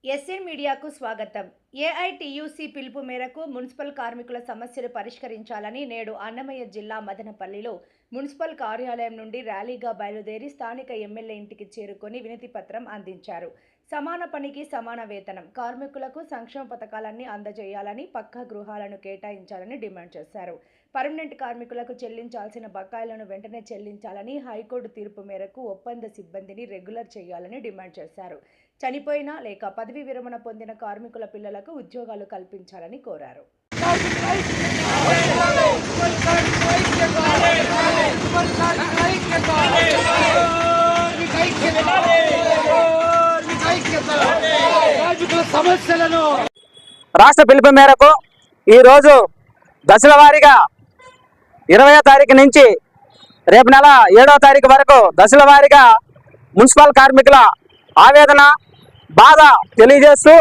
SN మీడియాకు స్వాగతం. AITUC పిలుపు మేరకు మున్సిపల్ కార్మికుల సమస్యలు పరిష్కరించాలని నేడు అన్నమయ్య జిల్లా మదనపల్లిలో మున్సిపల్ కార్యాలయం నుండి ర్యాలీగా బయలుదేరి స్థానిక ఎమ్మెల్యే ఇంటికి చేరుకొని వినతి పత్రం అందించారు. సమాన పనికి సమాన వేతనం, కార్మికులకు సంక్షేమ పథకాలన్నీ అందజేయాలని, పక్కా గృహాలను కేటాయించాలని డిమాండ్ చేశారు. పర్మనెంట్ కార్మికులకు చెల్లించాల్సిన బకాయిలను వెంటనే చెల్లించాలని, హైకోర్టు తీర్పు మేరకు ఒప్పంద సిబ్బందిని రెగ్యులర్ చేయాలని డిమాండ్ చేశారు. చనిపోయిన లేక పదవి విరమణ పొందిన కార్మికుల పిల్లలకు ఉద్యోగాలు కల్పించాలని కోరారు. రాష్ట్ర పిలుపు మేరకు ఈరోజు దశల వారీగా 20వ తారీఖు నుంచి రేపు నెల 7వ తారీఖు వరకు దశల వారీగా మున్సిపల్ కార్మికుల ఆవేదన బాధ తెలియజేస్తూ,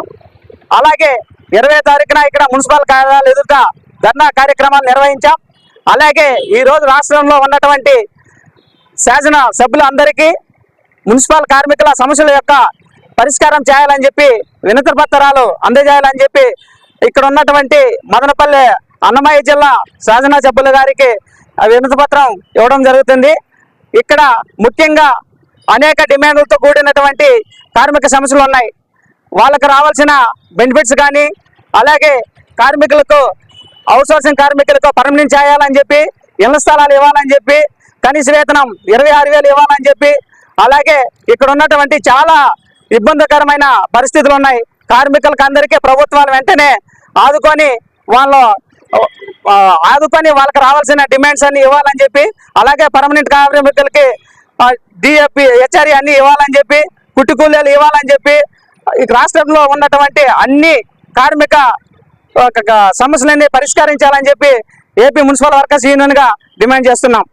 అలాగే 20వ తారీఖున ఇక్కడ మున్సిపల్ కార్యాలయాల ఎదుట ధర్నా కార్యక్రమాలు నిర్వహించాం. అలాగే ఈరోజు రాష్ట్రంలో ఉన్నటువంటి శాసన సభ్యులందరికీ మున్సిపల్ కార్మికుల సమస్యల యొక్క పరిష్కారం చేయాలని చెప్పి వినతి పత్రాలు అందజేయాలని చెప్పి ఇక్కడ ఉన్నటువంటి మదనపల్లి అన్నమయ్య జిల్లా శాసన సభ్యుల గారికి వినతి పత్రం ఇవ్వడం జరుగుతుంది. ఇక్కడ ముఖ్యంగా అనేక డిమాండ్లతో కూడినటువంటి కార్మిక సమస్యలు ఉన్నాయి. వాళ్ళకు రావాల్సిన బెనిఫిట్స్ కానీ, అలాగే కార్మికులకు అవుట్సోర్సింగ్ కార్మికులకు పర్మనెంట్ చేయాలని చెప్పి, ఇళ్ల స్థలాలు ఇవ్వాలని చెప్పి, కనీస వేతనం 26,000 ఇవ్వాలని చెప్పి, అలాగే ఇక్కడ ఉన్నటువంటి చాలా ఇబ్బందికరమైన పరిస్థితులు ఉన్నాయి. కార్మికులకు అందరికీ ప్రభుత్వాలు వెంటనే ఆదుకొని వాళ్ళకి రావాల్సిన డిమాండ్స్ అన్ని ఇవ్వాలని చెప్పి, అలాగే పర్మనెంట్ కార్మికులకి డిఎఫ్పి హెచ్ఆర్ఏ అన్ని ఇవ్వాలని చెప్పి, కుట్టి కూలీలు ఇవ్వాలని చెప్పి, రాష్ట్రంలో ఉన్నటువంటి అన్ని కార్మిక సమస్యలన్నీ పరిష్కరించాలని చెప్పి ఏపీ మున్సిపల్ వర్కర్స్ యూనియన్గా డిమాండ్ చేస్తున్నాం.